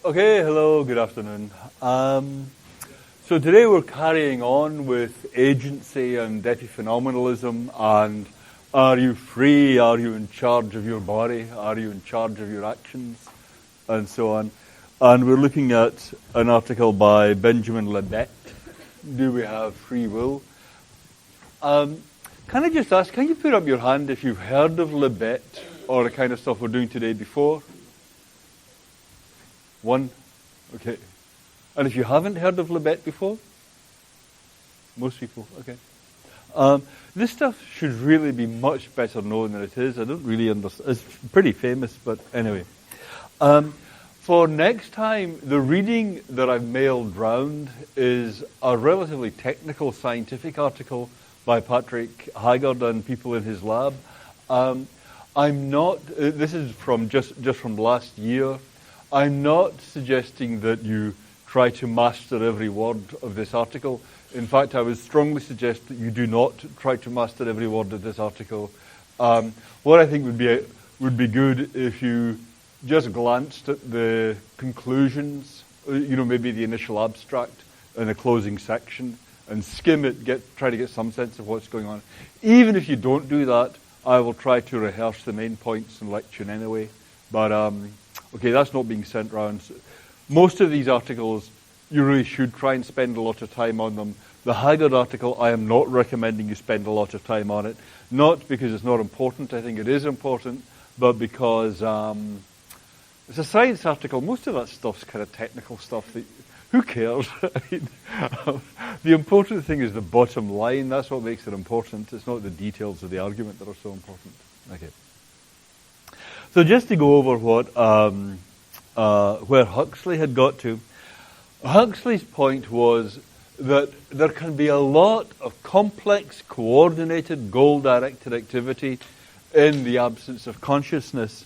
Okay, hello, good afternoon. So today we're carrying on with agency and epiphenomenalism and are you free, are you in charge of your body, are you in charge of your actions, and so on. And we're looking at an article by Benjamin Libet, Do We Have Free Will? Can I just ask, can you put up your hand if you've heard of Libet or the kind of stuff we're doing today before? One? Okay. And if you haven't heard of Libet before? Most people, okay. This stuff should really be much better known than it is. I don't really understand. It's pretty famous, but anyway. For next time, the reading that I've mailed round is a relatively technical scientific article by Patrick Haggard and people in his lab. I'm not, this is from just from last year. I'm not suggesting that you try to master every word of this article. In fact, I would strongly suggest that you do not try to master every word of this article. What I think would be good if you just glanced at the conclusions, maybe the initial abstract and the closing section, and skim it, try to get some sense of what's going on. Even if you don't do that, I will try to rehearse the main points and lecture anyway. But okay, that's not being sent round. Most of these articles, you really should try and spend a lot of time on them. The Haggard article, I am not recommending you spend a lot of time on it. Not because it's not important, I think it is important, but because it's a science article. Most of that stuff's kind of technical stuff. Who cares? The important thing is the bottom line. That's what makes it important. It's not the details of the argument that are so important. Okay. So just to go over where Huxley had got to, Huxley's point was that there can be a lot of complex, coordinated, goal-directed activity in the absence of consciousness.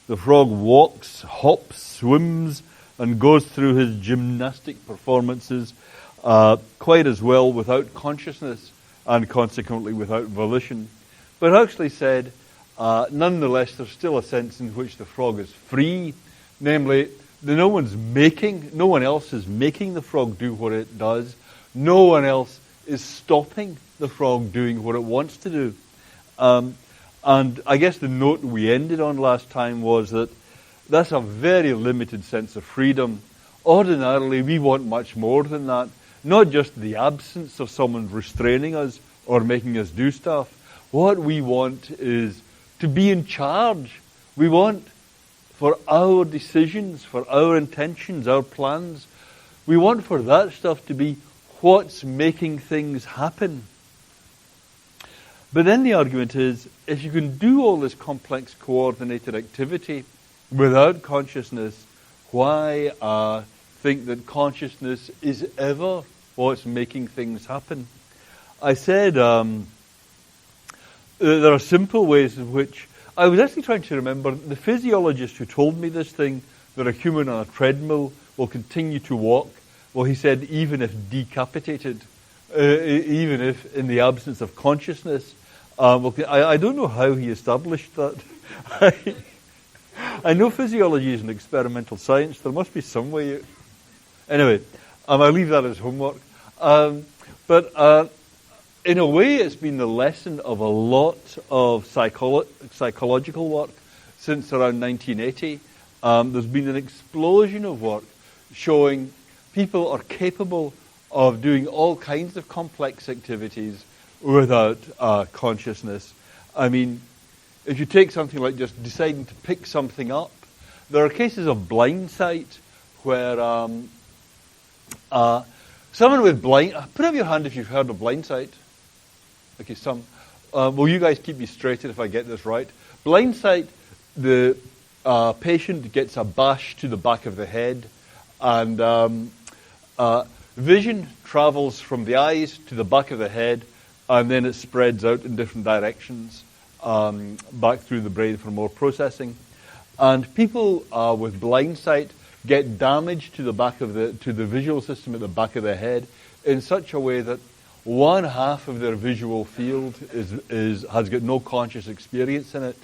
The frog walks, hops, swims, and goes through his gymnastic performances quite as well without consciousness and consequently without volition. But Huxley said, nonetheless, there's still a sense in which the frog is free, namely, no one else is making the frog do what it does. No one else is stopping the frog doing what it wants to do. And I guess the note we ended on last time was that that's a very limited sense of freedom. Ordinarily, we want much more than that. Not just the absence of someone restraining us or making us do stuff. What we want is to be in charge. We want for our decisions, for our intentions, our plans. We want for that stuff to be what's making things happen. But then the argument is, if you can do all this complex coordinated activity without consciousness, why think that consciousness is ever what's making things happen? I said there are simple ways in which I was actually trying to remember the physiologist who told me this thing, that a human on a treadmill will continue to walk. Well, he said even if decapitated, even if in the absence of consciousness. I don't know how he established that. I know physiology is an experimental science. There must be some way. Anyway, I leave that as homework. But in a way, it's been the lesson of a lot of psychological work since around 1980. There's been an explosion of work showing people are capable of doing all kinds of complex activities without consciousness. I mean, if you take something like just deciding to pick something up, there are cases of blind sight where someone with blind... Put up your hand if you've heard of blind sight. Okay, some. Will you guys keep me straight if I get this right? Blind sight, the patient gets a bash to the back of the head, and vision travels from the eyes to the back of the head, and then it spreads out in different directions back through the brain for more processing. And people with blind sight get damage to the visual system at the back of the head in such a way that one half of their visual field has got no conscious experience in it.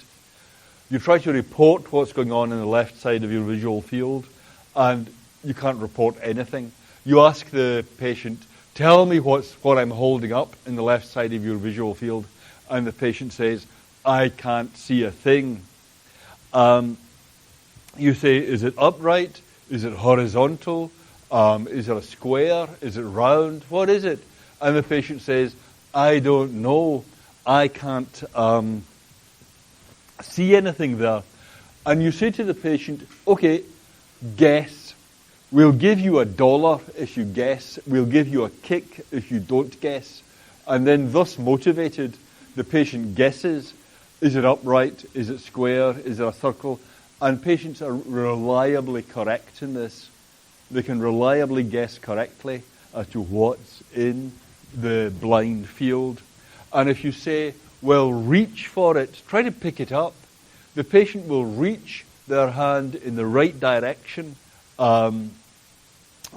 You try to report what's going on in the left side of your visual field, and you can't report anything. You ask the patient, tell me what I'm holding up in the left side of your visual field, and the patient says, I can't see a thing. You say, is it upright? Is it horizontal? Is it a square? Is it round? What is it? And the patient says, I don't know. I can't see anything there. And you say to the patient, okay, guess. We'll give you $1 if you guess. We'll give you a kick if you don't guess. And then thus motivated, the patient guesses. Is it upright? Is it square? Is it a circle? And patients are reliably correct in this. They can reliably guess correctly as to what's in the blind field. And if you say, well, reach for it, try to pick it up, the patient will reach their hand in the right direction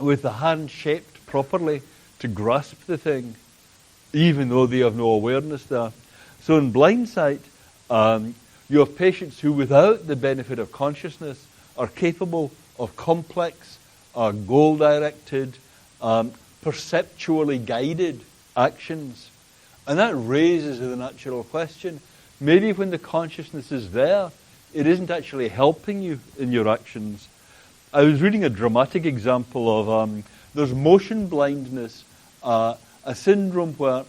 with the hand shaped properly to grasp the thing, even though they have no awareness there. So in blind sight, you have patients who, without the benefit of consciousness, are capable of complex, goal-directed, perceptually guided actions. And that raises the natural question, maybe when the consciousness is there, it isn't actually helping you in your actions. I was reading a dramatic example of, there's motion blindness, a syndrome where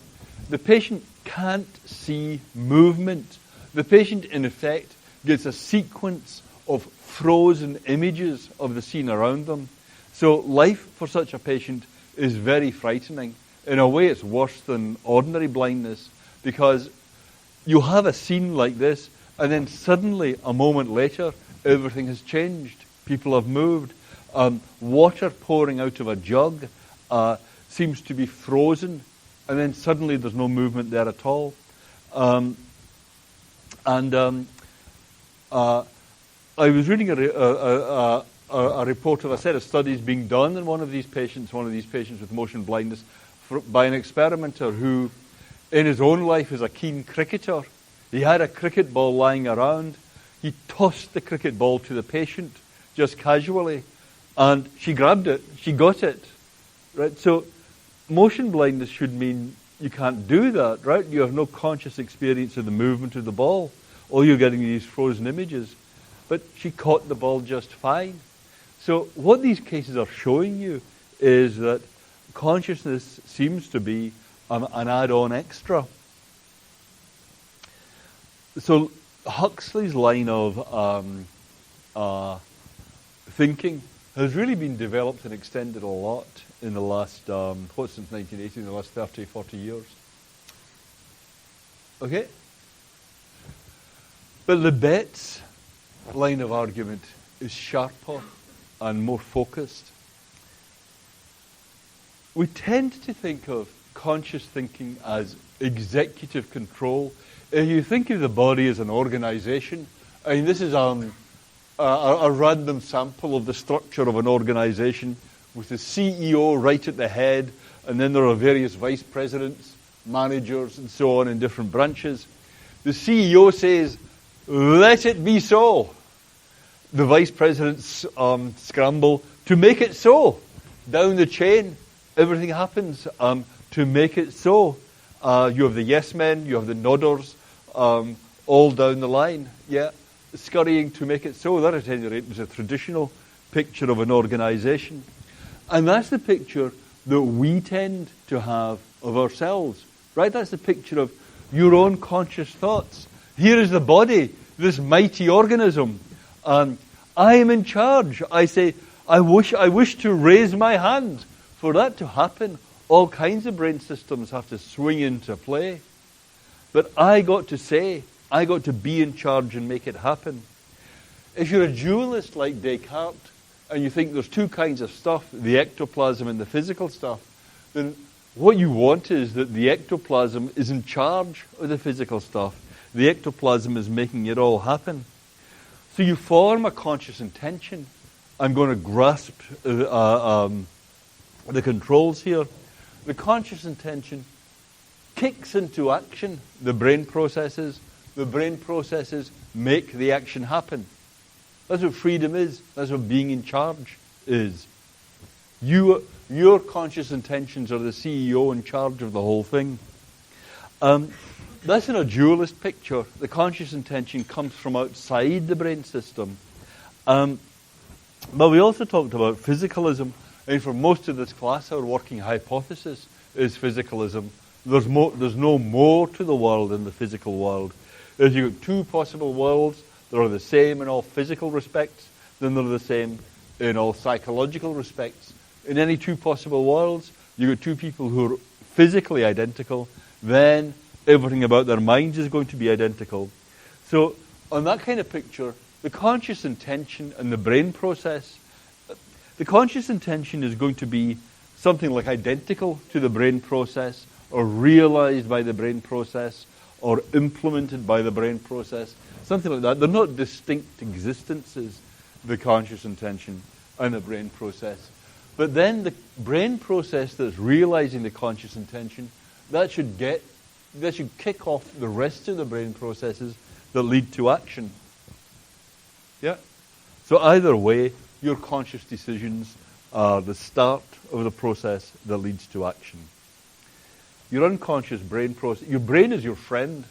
the patient can't see movement. The patient, in effect, gets a sequence of frozen images of the scene around them. So life for such a patient is very frightening. In a way, it's worse than ordinary blindness, because you have a scene like this, and then suddenly, a moment later, everything has changed. People have moved. Water pouring out of a jug seems to be frozen, and then suddenly there's no movement there at all. I was reading a report of a set of studies being done in one of these patients with motion blindness, by an experimenter who, in his own life, is a keen cricketer. He had a cricket ball lying around. He tossed the cricket ball to the patient, just casually, and she grabbed it. She got it. Right? So motion blindness should mean you can't do that, right? You have no conscious experience of the movement of the ball. All you're getting are these frozen images. But she caught the ball just fine. So what these cases are showing you is that consciousness seems to be an add-on extra. So Huxley's line of thinking has really been developed and extended a lot in the last, since 1980, in the last 30, 40 years. Okay? But Libet's line of argument is sharper and more focused. We tend to think of conscious thinking as executive control. If you think of the body as an organization, I mean, this is a random sample of the structure of an organization with the CEO right at the head, and then there are various vice presidents, managers, and so on in different branches. The CEO says, let it be so. The vice presidents scramble to make it so. Down the chain, everything happens to make it so. You have the yes men, you have the nodders, all down the line, scurrying to make it so. That, at any rate, was a traditional picture of an organization. And that's the picture that we tend to have of ourselves, right? That's the picture of your own conscious thoughts. Here is the body, this mighty organism. I am in charge. I say, I wish to raise my hand. For that to happen, all kinds of brain systems have to swing into play. But I got to say, I got to be in charge and make it happen. If you're a dualist like Descartes, and you think there's two kinds of stuff, the ectoplasm and the physical stuff, then what you want is that the ectoplasm is in charge of the physical stuff. The ectoplasm is making it all happen. So you form a conscious intention. I'm going to grasp the controls here. The conscious intention kicks into action the brain processes. The brain processes make the action happen. That's what freedom is. That's what being in charge is. Your conscious intentions are the CEO in charge of the whole thing. That's in a dualist picture. The conscious intention comes from outside the brain system. But we also talked about physicalism. And for most of this class, our working hypothesis is physicalism. There's no more to the world than the physical world. If you've got two possible worlds that are the same in all physical respects, then they're the same in all psychological respects. In any two possible worlds, you've got two people who are physically identical, then everything about their minds is going to be identical. So on that kind of picture, the conscious intention and the brain process, the conscious intention is going to be something like identical to the brain process, or realized by the brain process, or implemented by the brain process, something like that. They're not distinct existences, the conscious intention and the brain process. But then the brain process that's realizing the conscious intention, that should kick off the rest of the brain processes that lead to action. Yeah? So either way, your conscious decisions are the start of the process that leads to action. Your unconscious brain process, your brain is your friend.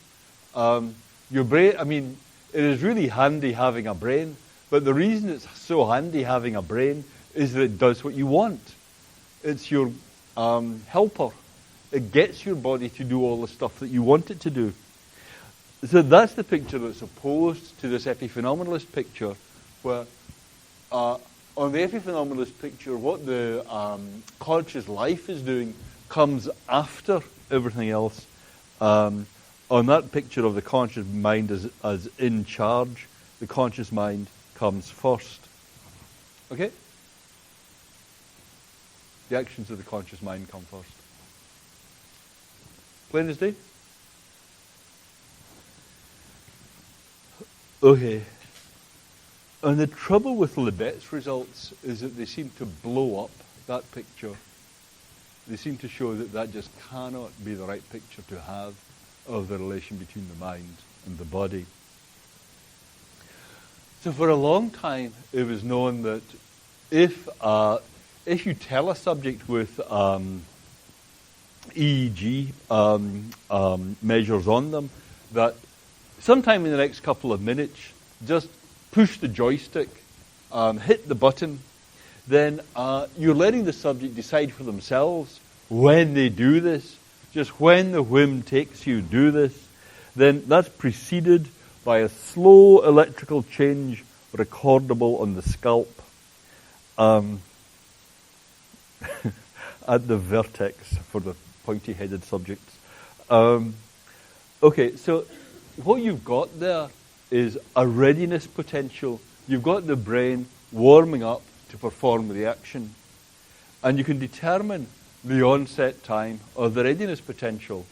Your brain, it is really handy having a brain, but the reason it's so handy having a brain is that it does what you want. It's your helper. It gets your body to do all the stuff that you want it to do. So that's the picture that's opposed to this epiphenomenalist picture, where on the epiphenomenalist picture, what the conscious life is doing comes after everything else. On that picture of the conscious mind as in charge, the conscious mind comes first. Okay? The actions of the conscious mind come first. Plain as day? Okay. And the trouble with Libet's results is that they seem to blow up that picture. They seem to show that just cannot be the right picture to have of the relation between the mind and the body. So for a long time, it was known that if you tell a subject with EEG measures on them, that sometime in the next couple of minutes, just push the joystick, hit the button, then you're letting the subject decide for themselves when they do this. Just when the whim takes you, do this. Then that's preceded by a slow electrical change recordable on the scalp at the vertex for the pointy-headed subjects. Okay, so what you've got there is a readiness potential. You've got the brain warming up to perform the action. And you can determine the onset time or the readiness potential.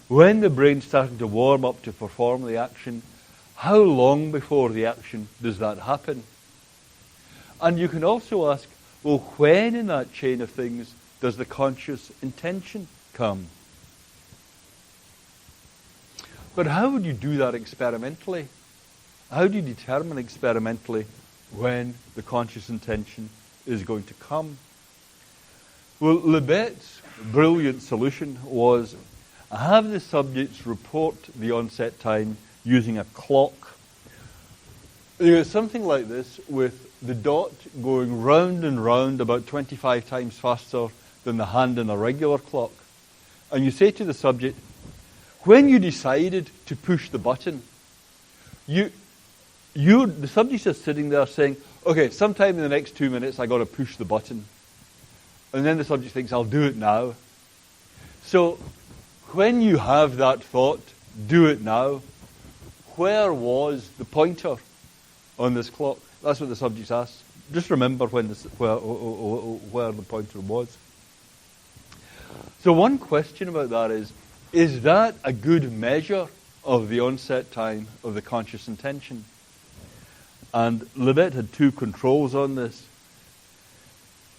When the brain's starting to warm up to perform the action, how long before the action does that happen? And you can also ask, well, when in that chain of things does the conscious intention come? But how would you do that experimentally? How do you determine experimentally when the conscious intention is going to come? Well, Libet's brilliant solution was have the subjects report the onset time using a clock. You know, something like this with the dot going round and round about 25 times faster than the hand in a regular clock. And you say to the subject, when you decided to push the button, the subject is sitting there saying, okay, sometime in the next 2 minutes I got to push the button. And then the subject thinks, I'll do it now. So when you have that thought, do it now, where was the pointer on this clock? That's what the subject asks. Just remember where the pointer was. So one question about that is that a good measure of the onset time of the conscious intention? And Libet had two controls on this.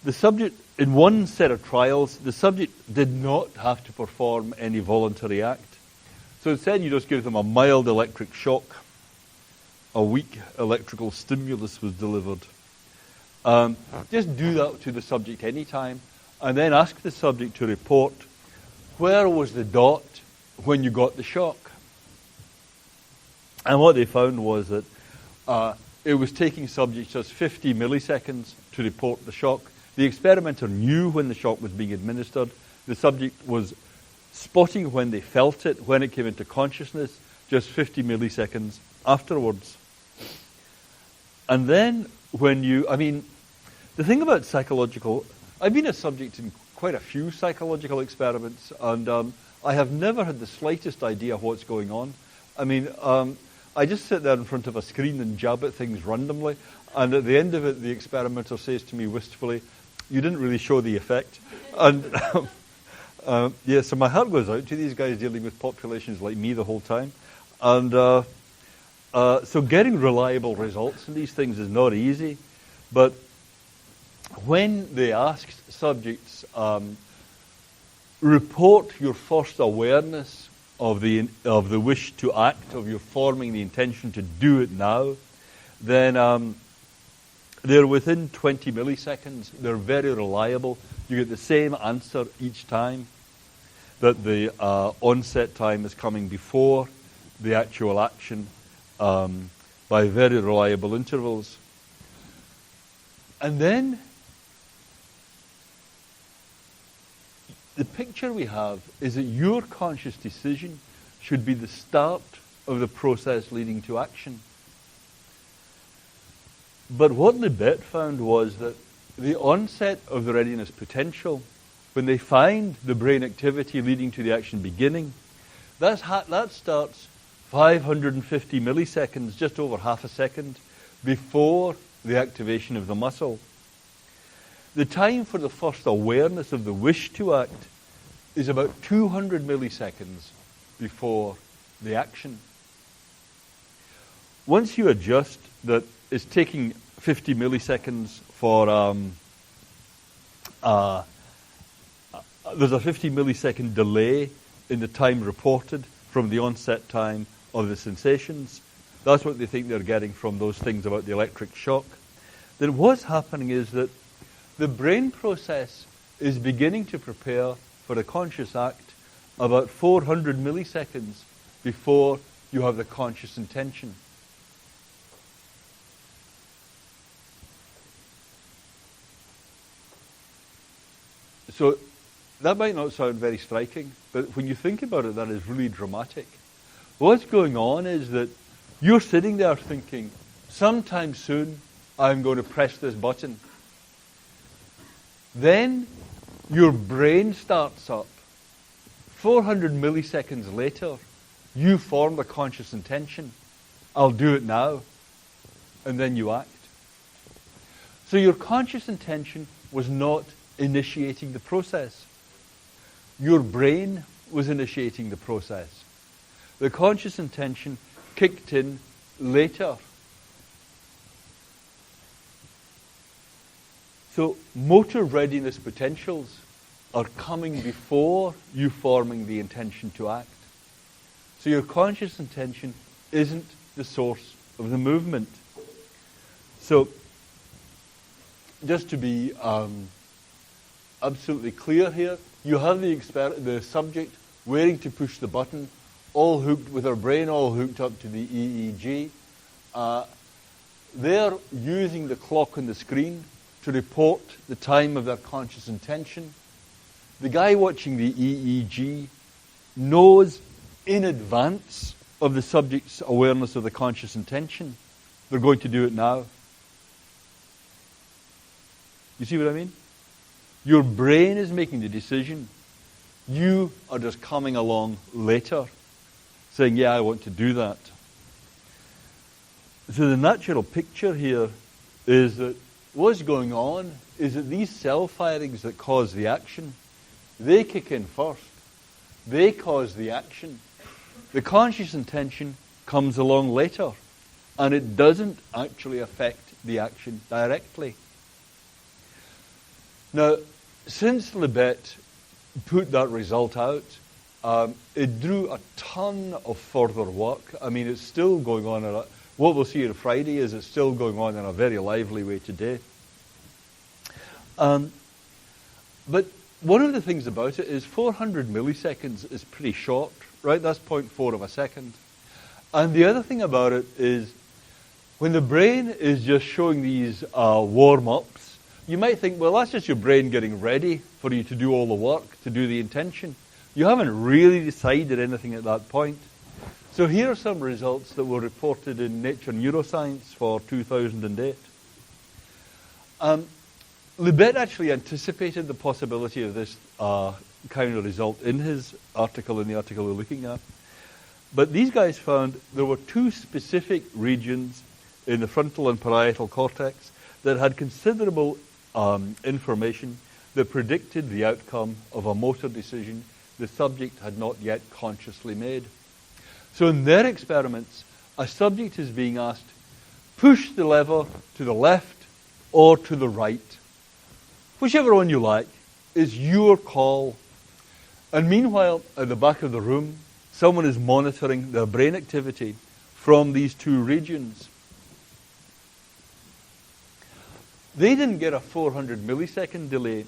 The subject, in one set of trials, the subject did not have to perform any voluntary act. So instead you just give them a mild electric shock. A weak electrical stimulus was delivered. Just do that to the subject anytime, and then ask the subject to report where was the dot when you got the shock. And what they found was that it was taking subjects just 50 milliseconds to report the shock. The experimenter knew when the shock was being administered. The subject was spotting when they felt it, when it came into consciousness, just 50 milliseconds afterwards. And then the thing about psychological, I've been a subject in quite a few psychological experiments, and I have never had the slightest idea what's going on. I just sit there in front of a screen and jab at things randomly, and at the end of it, the experimenter says to me wistfully, "You didn't really show the effect." And so my heart goes out to these guys dealing with populations like me the whole time. And so getting reliable results in these things is not easy. But when they asked subjects, report your first awareness of the wish to act, of your forming the intention to do it now, then they're within 20 milliseconds. They're very reliable. You get the same answer each time, that the onset time is coming before the actual action by very reliable intervals. And then the picture we have is that your conscious decision should be the start of the process leading to action. But what Libet found was that the onset of the readiness potential, when they find the brain activity leading to the action beginning, that starts 550 milliseconds, just over half a second, before the activation of the muscle. The time for the first awareness of the wish to act is about 200 milliseconds before the action. Once you adjust that it's taking 50 milliseconds for there's a 50 millisecond delay in the time reported from the onset time of the sensations. That's what they think they're getting from those things about the electric shock. Then what's happening is that the brain process is beginning to prepare for a conscious act about 400 milliseconds before you have the conscious intention. So that might not sound very striking, but when you think about it, that is really dramatic. What's going on is that you're sitting there thinking, sometime soon I'm going to press this button. Then your brain starts up. 400 milliseconds later, you form the conscious intention. I'll do it now. And then you act. So your conscious intention was not initiating the process. Your brain was initiating the process. The conscious intention kicked in later. So motor readiness potentials are coming before you forming the intention to act. So your conscious intention isn't the source of the movement. So just to be absolutely clear here, you have the subject waiting to push the button, all hooked with their brain, all hooked up to the EEG. They're using the clock on the screen to report the time of their conscious intention. The guy watching the EEG knows in advance of the subject's awareness of the conscious intention, they're going to do it now. You see what I mean? Your brain is making the decision. You are just coming along later, saying, yeah, I want to do that. So the natural picture here is that what's going on is that these cell firings that cause the action, they kick in first. They cause the action. The conscious intention comes along later, and it doesn't actually affect the action directly. Now, since Libet put that result out, it drew a ton of further work. I mean, it's still going on. What we'll see on Friday is it's still going on in a very lively way today. But one of the things about it is 400 milliseconds is pretty short, right? That's 0.4 of a second. And the other thing about it is when the brain is just showing these warm-ups, you might think, well, that's just your brain getting ready for you to do all the work, to do the intention. You haven't really decided anything at that point. So here are some results that were reported in Nature Neuroscience for 2008. Libet actually anticipated the possibility of this kind of result in his article, in the article we're looking at. But these guys found there were two specific regions in the frontal and parietal cortex that had considerable information that predicted the outcome of a motor decision the subject had not yet consciously made. So in their experiments, a subject is being asked, push the lever to the left or to the right. Whichever one you like is your call. And meanwhile, at the back of the room, someone is monitoring their brain activity from these two regions. They didn't get a 400 millisecond delay.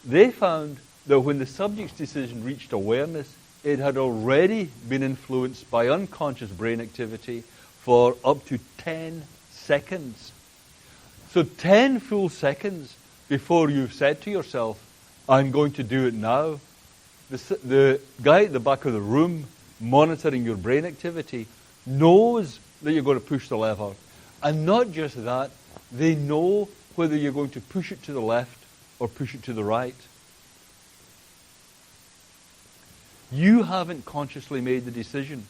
They found that when the subject's decision reached awareness, it had already been influenced by unconscious brain activity for up to 10 seconds. So 10 full seconds before you've said to yourself, I'm going to do it now. The guy at the back of the room monitoring your brain activity knows that you're going to push the lever. And not just that, they know whether you're going to push it to the left or push it to the right. You haven't consciously made the decision.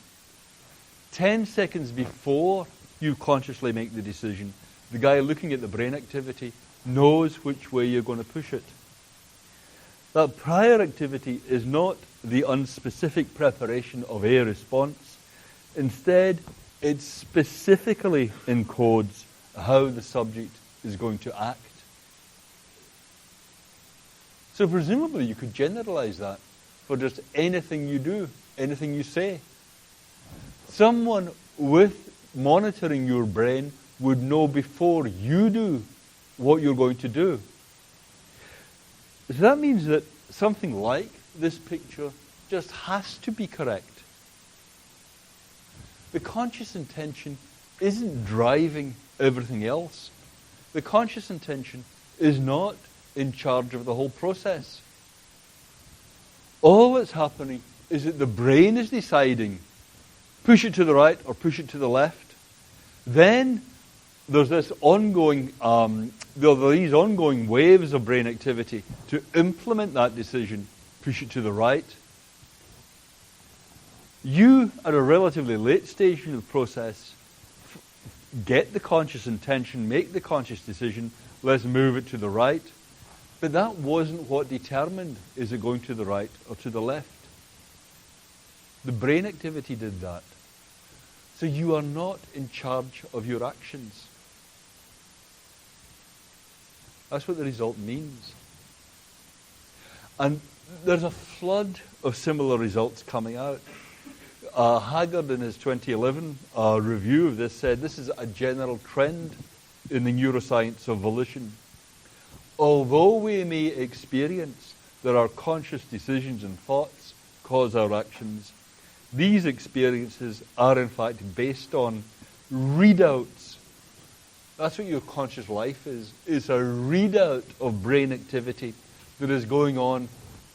10 seconds before you consciously make the decision, the guy looking at the brain activity knows which way you're going to push it. That prior activity is not the unspecific preparation of a response. Instead, it specifically encodes how the subject is going to act. So presumably you could generalize that for just anything you do, anything you say. Someone with monitoring your brain would know before you do what you're going to do. So that means that something like this picture just has to be correct. The conscious intention isn't driving everything else. The conscious intention is not in charge of the whole process. All that's happening is that the brain is deciding, push it to the right or push it to the left. Then there's this ongoing, there are these ongoing waves of brain activity to implement that decision, push it to the right. You, at a relatively late stage in the process, get the conscious intention, make the conscious decision, let's move it to the right. But that wasn't what determined, is it going to the right or to the left? The brain activity did that. So you are not in charge of your actions. That's what the result means. And there's a flood of similar results coming out. Haggard, in his 2011 review of this, said this is a general trend in the neuroscience of volition. Although we may experience that our conscious decisions and thoughts cause our actions, these experiences are in fact based on readouts. That's what your conscious life is. It's a readout of brain activity that is going on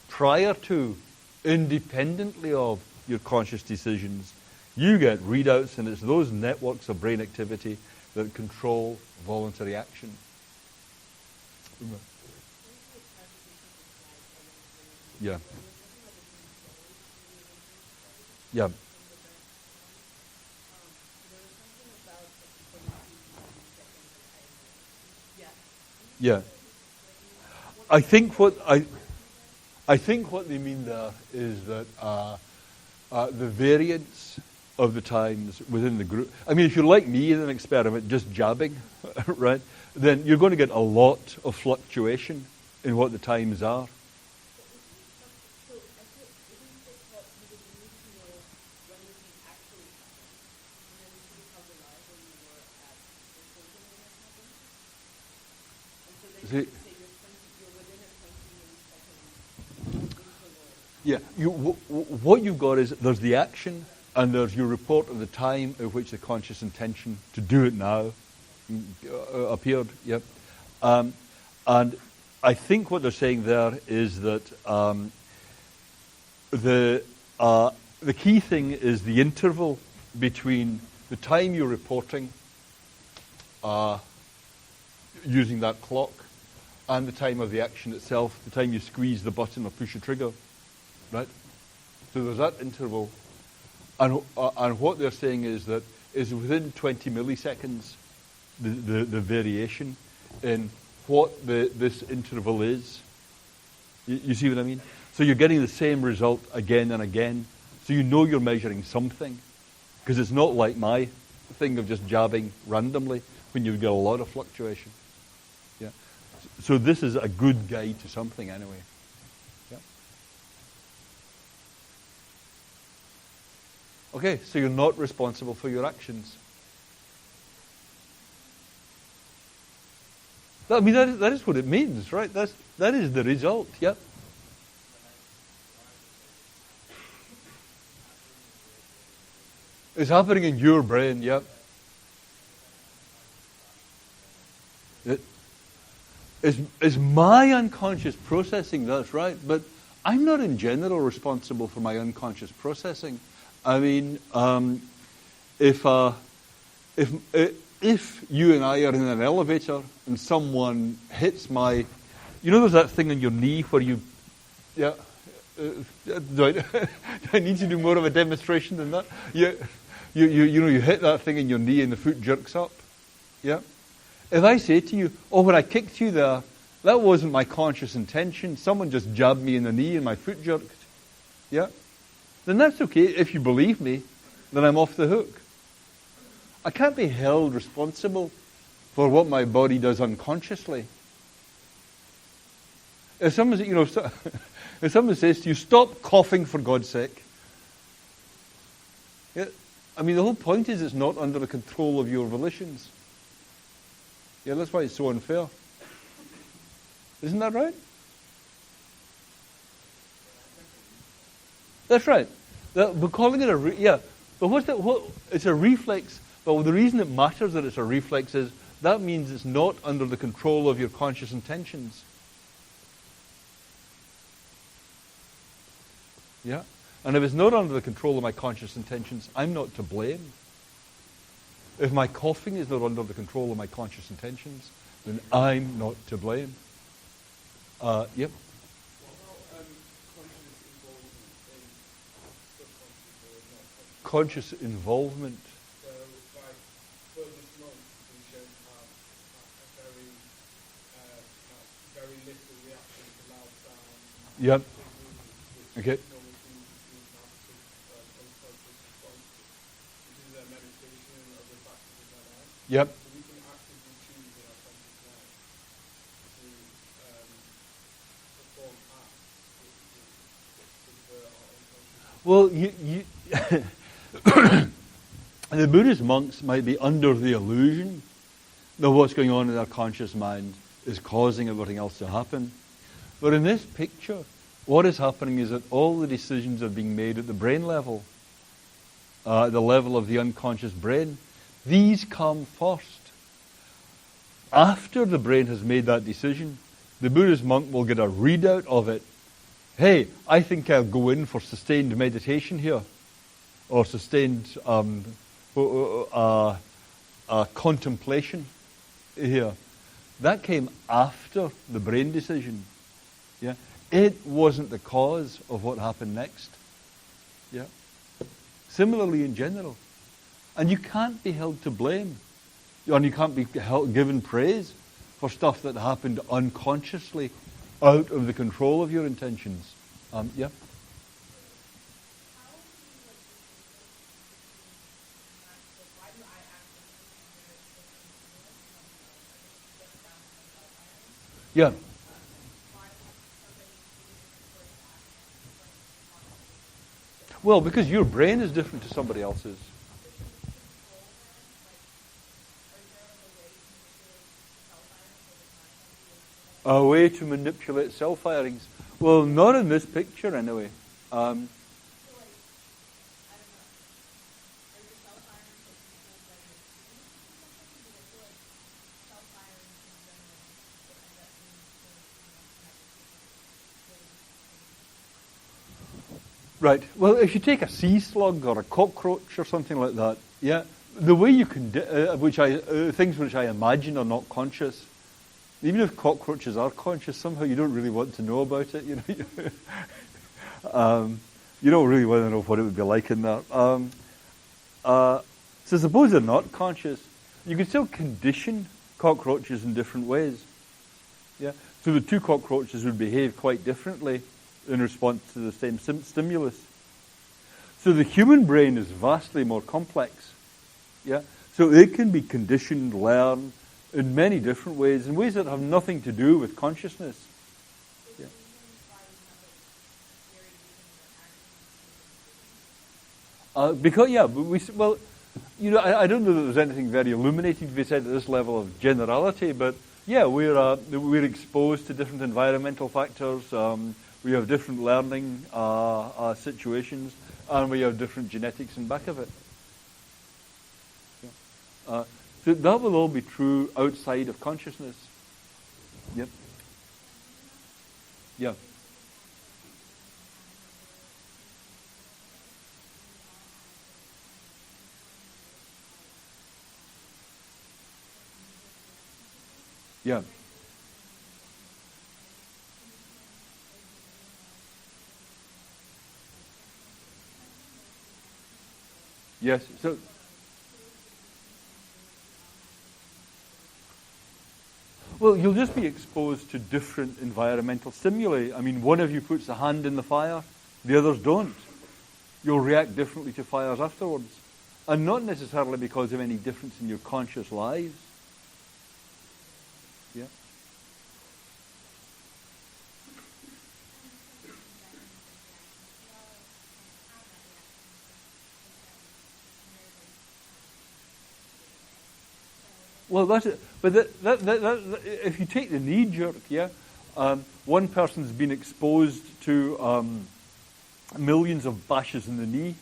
prior to, independently of, your conscious decisions. You get readouts, and it's those networks of brain activity that control voluntary action. Yeah. Yeah. Yeah. I think what they mean there is that the variance of the times within the group. I mean, if you're like me in an experiment, just jabbing, right, then you're going to get a lot of fluctuation in what the times are. See, Yeah, what you've got is there's the action and there's your report of the time at which the conscious intention to do it now appeared. Yep. And I think what they're saying there is that the key thing is the interval between the time you're reporting using that clock and the time of the action itself, the time you squeeze the button or push the trigger, right? So there's that interval. And what they're saying is that is within 20 milliseconds the variation in what this interval is. You see what I mean? So you're getting the same result again and again. So you know you're measuring something. Because it's not like my thing of just jabbing randomly when you've got a lot of fluctuation. Yeah. So this is a good guide to something anyway. Yeah. Okay, so you're not responsible for your actions. I mean, that is what it means, right? That is the result, yeah. It's happening in your brain, yeah. It's my unconscious processing, that's right, but I'm not in general responsible for my unconscious processing. I mean, if you and I are in an elevator and someone hits my, you know, there's that thing on your knee where you, yeah, do I need to do more of a demonstration than that? Yeah, you know, you hit that thing in your knee and the foot jerks up. Yeah. If I say to you, oh, when I kicked you there, that wasn't my conscious intention. Someone just jabbed me in the knee and my foot jerked. Yeah. Then that's okay. If you believe me, then I'm off the hook. I can't be held responsible for what my body does unconsciously. If someone, you know, if someone says to you, "Stop coughing for God's sake," yeah, I mean, the whole point is it's not under the control of your volitions. Yeah, that's why it's so unfair. Isn't that right? That's right. We're calling it yeah. But what's that? It's a reflex. But the reason it matters that it's a reflex is that means it's not under the control of your conscious intentions. Yeah? And if it's not under the control of my conscious intentions, I'm not to blame. If my coughing is not under the control of my conscious intentions, then I'm not to blame. Yep. Conscious involvement. So, like, for this month, we should have a very little reaction to loud sound. Yep. Okay. Yep. So we can actively choose in our conscious mind to perform acts to subvert our unconscious. Well, the Buddhist monks might be under the illusion that what's going on in their conscious mind is causing everything else to happen. But in this picture, what is happening is that all the decisions are being made at the brain level, the level of the unconscious brain. These come first. After the brain has made that decision, the Buddhist monk will get a readout of it. Hey, I think I'll go in for sustained meditation here, or sustained contemplation here. That came after the brain decision. Yeah, it wasn't the cause of what happened next. Yeah. Similarly, in general. And you can't be held to blame. And you can't be given praise for stuff that happened unconsciously out of the control of your intentions. Yeah? Yeah. Well, because your brain is different to somebody else's. A way to manipulate self-firings? Well, not in this picture anyway. Um, Right. Well, if you take a sea slug or a cockroach or something like that, yeah, the way you can, things which I imagine are not conscious, even if cockroaches are conscious, somehow you don't really want to know about it. You know, you don't really want to know what it would be like in there. So suppose they're not conscious, you can still condition cockroaches in different ways. Yeah. So the two cockroaches would behave quite differently in response to the same stimulus. So the human brain is vastly more complex. Yeah? So it can be conditioned, learn in many different ways, in ways that have nothing to do with consciousness. Yeah. Because, yeah, well, you know, I don't know that there's anything very illuminating to be said at this level of generality, but yeah, we're exposed to different environmental factors. We have different learning situations, and we have different genetics in back of it. Yeah. So that will all be true outside of consciousness. Yep. Yeah. Yeah. Yes. So. Well, you'll just be exposed to different environmental stimuli. I mean, one of you puts a hand in the fire, the others don't. You'll react differently to fires afterwards. And not necessarily because of any difference in your conscious lives. Yeah. Well, that's it. But if you take the knee jerk, yeah, one person's been exposed to millions of bashes in the knee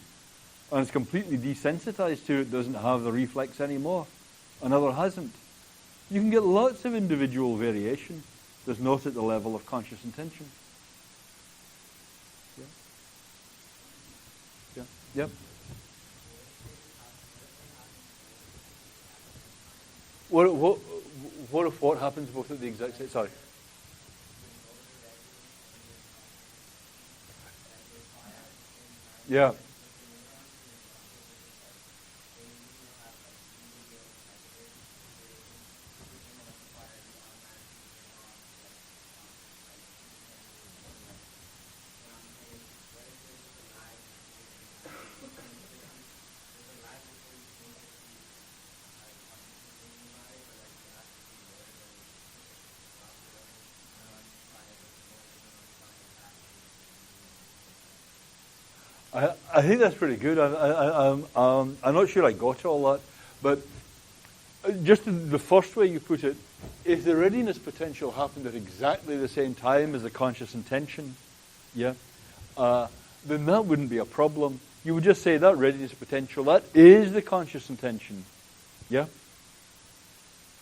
and is completely desensitized to it, doesn't have the reflex anymore. Another hasn't. You can get lots of individual variation that's not at the level of conscious intention. Yeah. Yeah. Yep. What if what happens both at the exact same? Sorry. Yeah. I think that's pretty good. I'm not sure I got all that, but just the first way you put it, if the readiness potential happened at exactly the same time as the conscious intention, yeah, then that wouldn't be a problem. You would just say that readiness potential, that is the conscious intention. Yeah?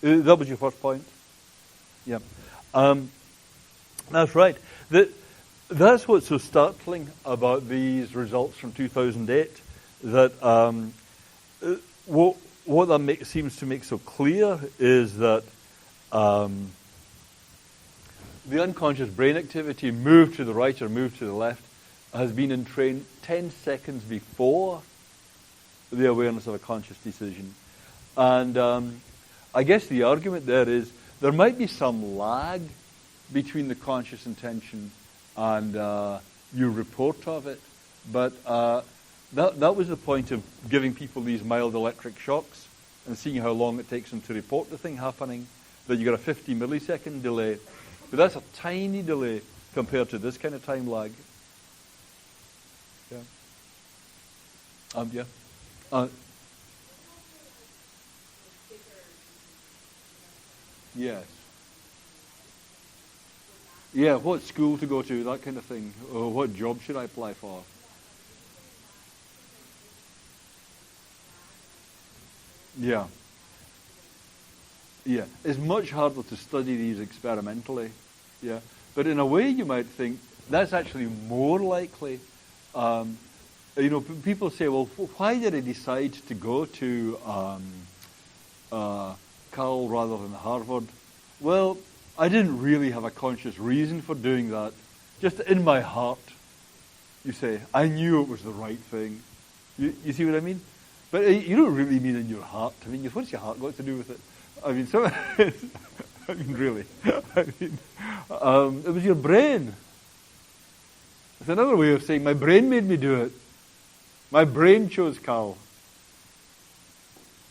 That was your first point? Yeah. That's right. That's what's so startling about these results from 2008, that what that seems to make so clear is that the unconscious brain activity, move to the right or move to the left, has been entrained 10 seconds before the awareness of a conscious decision. And I guess the argument there is there might be some lag between the conscious intention and your report of it. But that was the point of giving people these mild electric shocks and seeing how long it takes them to report the thing happening, that you got a 50 millisecond delay. But that's a tiny delay compared to this kind of time lag. Yeah. Yeah. Yes. Yeah, what school to go to, that kind of thing. Or what job should I apply for? Yeah. Yeah. It's much harder to study these experimentally. Yeah. But in a way you might think that's actually more likely. People say, well, why did I decide to go to Cal rather than Harvard? Well, I didn't really have a conscious reason for doing that. Just in my heart, you say, I knew it was the right thing. You see what I mean? But you don't really mean in your heart. I mean, what's your heart got to do with it? I mean, really. It was your brain. It's another way of saying my brain made me do it. My brain chose Cal.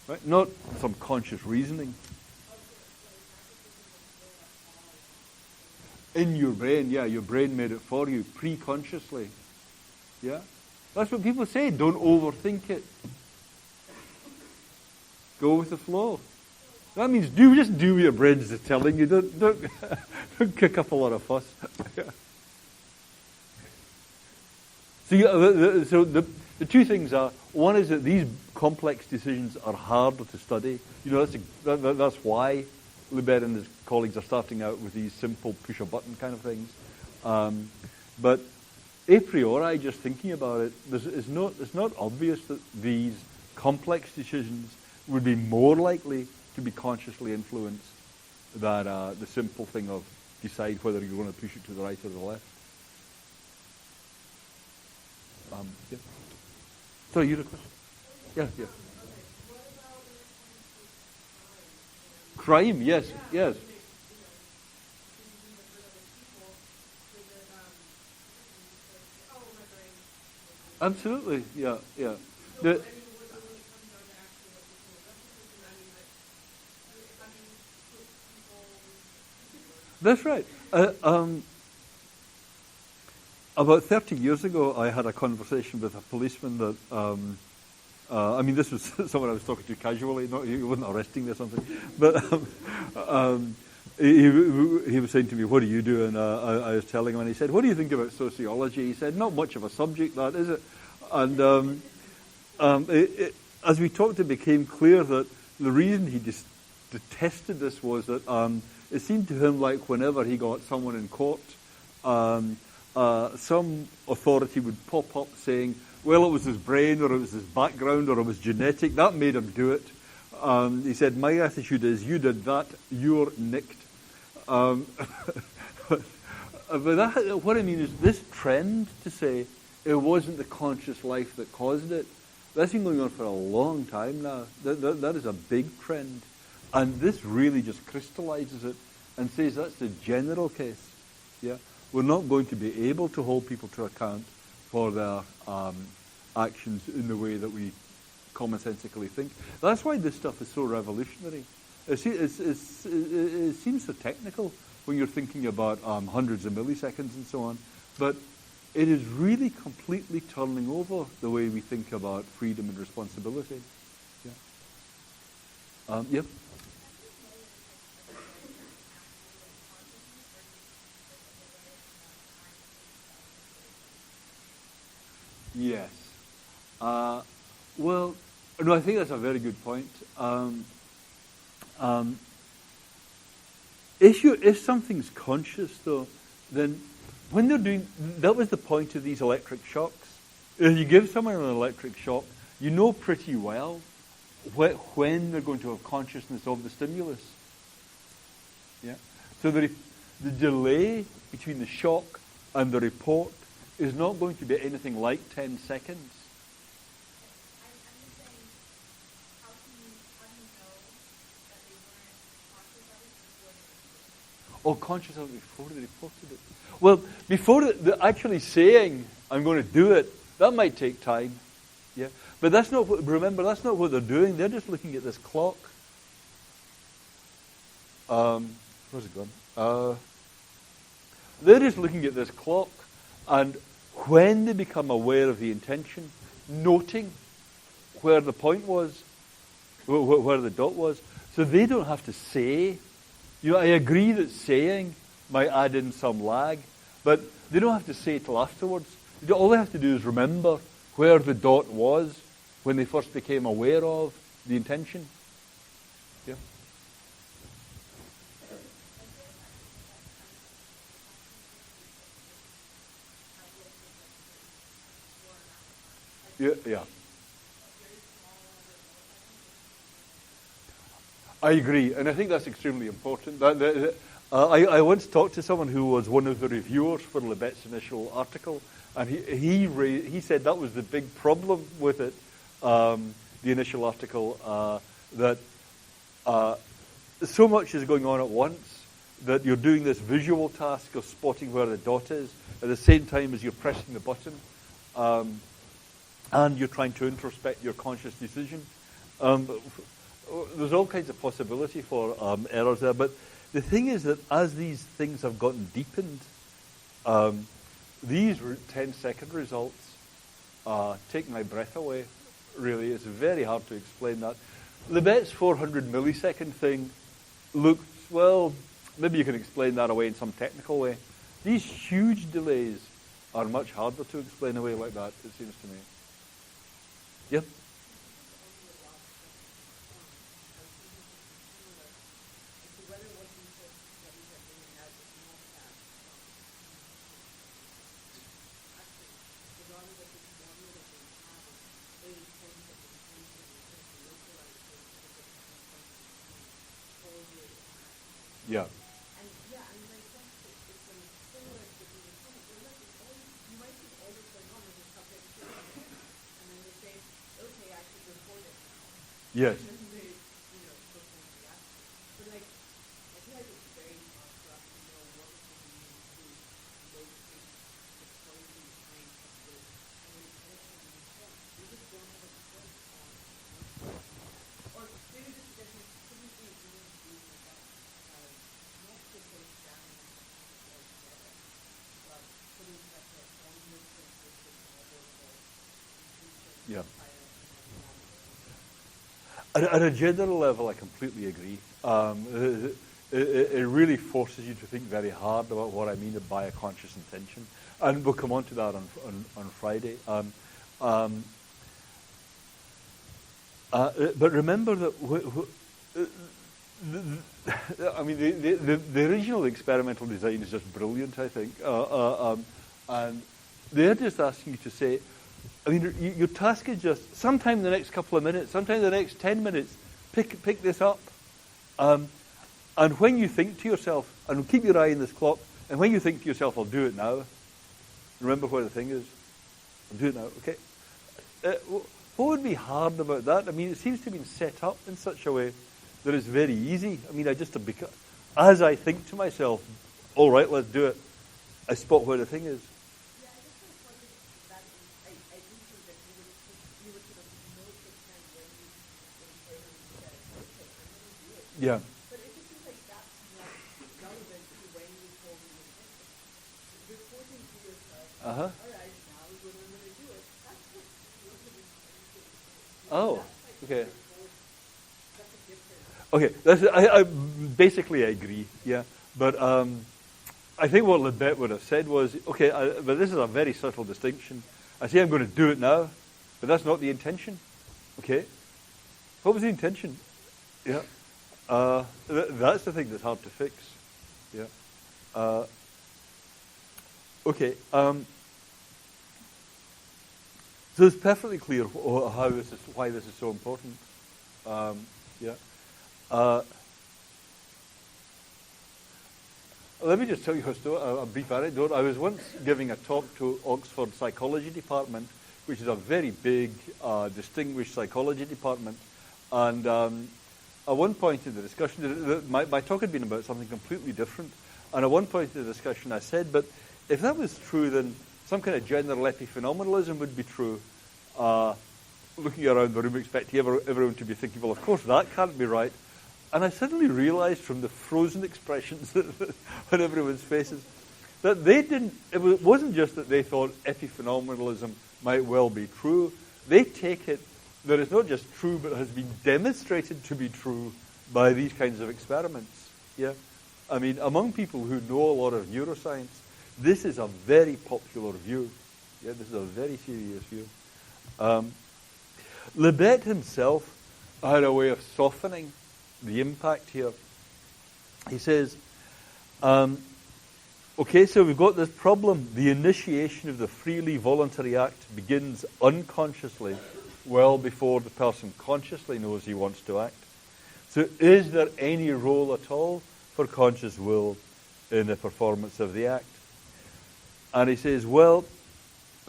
Right? Not some conscious reasoning. In your brain, yeah, your brain made it for you, pre-consciously. Yeah? That's what people say, don't overthink it. Go with the flow. That means just do what your brain is telling you. Don't kick up a lot of fuss. So the two things are, one is that these complex decisions are harder to study. That's why Libet and his colleagues are starting out with these simple push-a-button kind of things. But a priori, just thinking about it, it's not obvious that these complex decisions would be more likely to be consciously influenced than the simple thing of decide whether you're going to push it to the right or the left. Yeah. Sorry, you had a question? Yeah. Crime, yes. Absolutely, yeah. That's right. About 30 years ago, I had a conversation with a policeman that, this was someone I was talking to casually, he wasn't arresting me or something, but he was saying to me, what do you do? And I was telling him, and he said, what do you think about sociology? He said, not much of a subject, that, is it? And as we talked, it became clear that the reason he detested this was that it seemed to him like whenever he got someone in court, some authority would pop up saying, well, it was his brain, or it was his background, or it was genetic, that made him do it. He said, my attitude is, you did that, you're nicked. But what I mean is this trend to say it wasn't the conscious life that caused it, that's been going on for a long time now. That is a big trend. And this really just crystallizes it and says that's the general case. Yeah, we're not going to be able to hold people to account for their actions in the way that we commonsensically think. That's why this stuff is so revolutionary. It seems so technical when you're thinking about hundreds of milliseconds and so on, but it is really completely turning over the way we think about freedom and responsibility. Yeah. Yep. Yes. Well, no, I think that's a very good point. If something's conscious, though, then when they're doing, that was the point of these electric shocks. If you give someone an electric shock, you know pretty well when they're going to have consciousness of the stimulus. Yeah. So the delay between the shock and the report is not going to be anything like 10 seconds. Oh, conscious of it before they reported it. Well, before actually saying, I'm going to do it, that might take time. Yeah. But that's not remember, that's not what they're doing. They're just looking at this clock. Where's it gone? They're just looking at this clock, and when they become aware of the intention, noting where the point was, where the dot was, so they don't have to say. I agree that saying might add in some lag, but they don't have to say it till afterwards. All they have to do is remember where the dot was when they first became aware of the intention. Yeah. Yeah. I agree, and I think that's extremely important. I once talked to someone who was one of the reviewers for Libet's initial article, and he said that was the big problem with it, the initial article, that so much is going on at once that you're doing this visual task of spotting where the dot is at the same time as you're pressing the button, and you're trying to introspect your conscious decision. There's all kinds of possibility for errors there, but the thing is that as these things have gotten deepened, these 10-second results take my breath away, really. It's very hard to explain that. Libet's 400 millisecond thing looks, well, maybe you can explain that away in some technical way. These huge delays are much harder to explain away like that, it seems to me. Yeah? Yeah. Yes. Yeah. At a general level, I completely agree. It really forces you to think very hard about what I mean by a conscious intention, and we'll come on to that on Friday. But remember that the original experimental design is just brilliant, I think, and they're just asking you to say, I mean, your task is just sometime in the next couple of minutes, sometime in the next 10 minutes, pick this up. And when you think to yourself, and keep your eye on this clock, and when you think to yourself, I'll do it now, remember where the thing is. I'll do it now, okay? What would be hard about that? I mean, it seems to have been set up in such a way that it's very easy. I mean, as I think to myself, all right, let's do it, I spot where the thing is. Yeah. But it just seems like that's not relevant to when you told me the intention. Reporting to yourself, all right, now is when I'm going to do it. That's what Oh, okay. That's a difference. Okay, I basically agree, yeah. But I think what Libet would have said was, okay, but this is a very subtle distinction. I say I'm going to do it now, but that's not the intention. Okay? What was the intention? Yeah. That's the thing that's hard to fix. Yeah. Okay. So it's perfectly clear why this is so important. Yeah. Let me just tell you a brief anecdote. I was once giving a talk to Oxford Psychology Department, which is a very big, distinguished psychology department, and at one point in the discussion, my talk had been about something completely different. And at one point in the discussion, I said, but if that was true, then some kind of general epiphenomenalism would be true. Looking around the room, expecting everyone to be thinking, well, of course, that can't be right. And I suddenly realized from the frozen expressions on everyone's faces that it wasn't just that they thought epiphenomenalism might well be true. They take it that it's not just true, but has been demonstrated to be true by these kinds of experiments. Yeah, I mean, among people who know a lot of neuroscience, this is a very popular view. Yeah, this is a very serious view. Libet himself had a way of softening the impact here. He says, okay, so we've got this problem. The initiation of the freely voluntary act begins unconsciously, well before the person consciously knows he wants to act. So is there any role at all for conscious will in the performance of the act? And he says, well,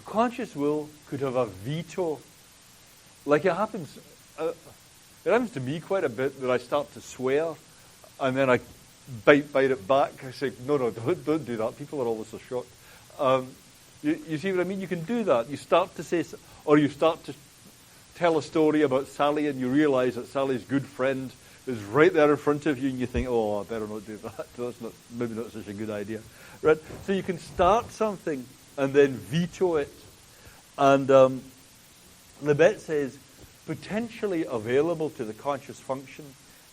conscious will could have a veto. Like it happens to me quite a bit that I start to swear and then I bite it back. I say, no, don't do that. People are always so shocked. You see what I mean? You can do that. You start to say, or you start to tell a story about Sally and you realize that Sally's good friend is right there in front of you and you think, oh, I better not do that. That's maybe not such a good idea. Right? So you can start something and then veto it. And Libet says, potentially available to the conscious function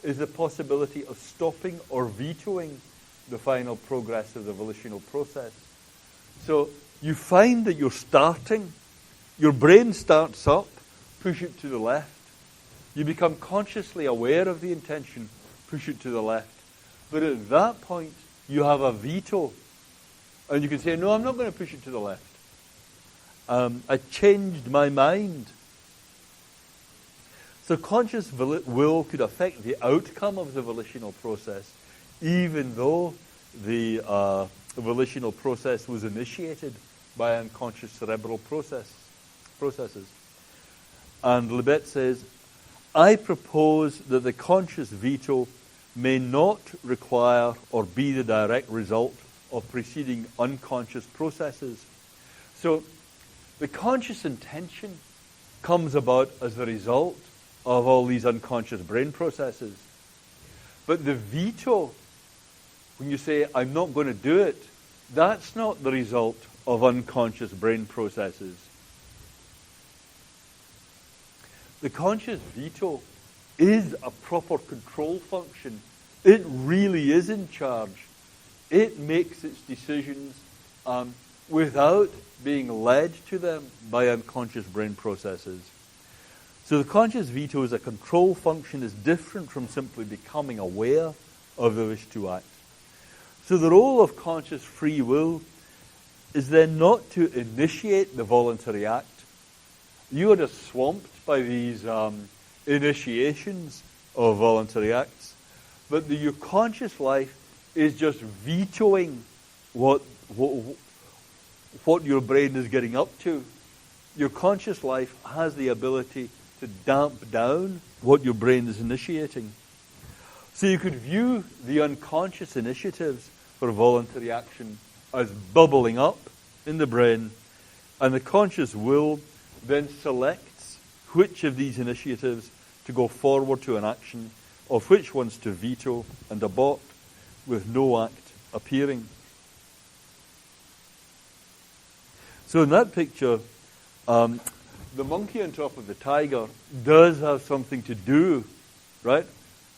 is the possibility of stopping or vetoing the final progress of the volitional process. So you find that you're starting, your brain starts up, push it to the left. You become consciously aware of the intention, push it to the left. But at that point, you have a veto. And you can say, no, I'm not going to push it to the left. I changed my mind. So conscious will could affect the outcome of the volitional process, even though the volitional process was initiated by unconscious cerebral processes. And Libet says, I propose that the conscious veto may not require or be the direct result of preceding unconscious processes. So the conscious intention comes about as the result of all these unconscious brain processes. But the veto, when you say, I'm not going to do it, that's not the result of unconscious brain processes. The conscious veto is a proper control function. It really is in charge. It makes its decisions without being led to them by unconscious brain processes. So the conscious veto as a control function is different from simply becoming aware of the wish to act. So the role of conscious free will is then not to initiate the voluntary act. You are just swamped by these initiations of voluntary acts, but your conscious life is just vetoing what your brain is getting up to. Your conscious life has the ability to damp down what your brain is initiating. So you could view the unconscious initiatives for voluntary action as bubbling up in the brain, and the conscious will then selects which of these initiatives to go forward to an action, of which ones to veto and abort, with no act appearing. So in that picture, the monkey on top of the tiger does have something to do, right?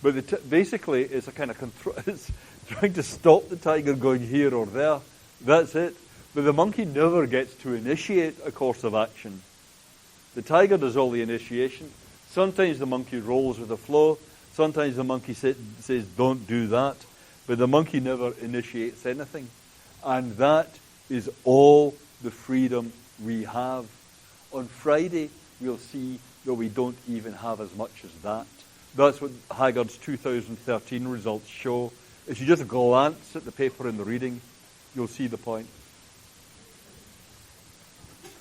But basically, it's a kind of control. It's trying to stop the tiger going here or there. That's it. But the monkey never gets to initiate a course of action. The tiger does all the initiation. Sometimes the monkey rolls with the flow. Sometimes the monkey says, don't do that. But the monkey never initiates anything. And that is all the freedom we have. On Friday, we'll see that we don't even have as much as that. That's what Haggard's 2013 results show. If you just glance at the paper in the reading, you'll see the point.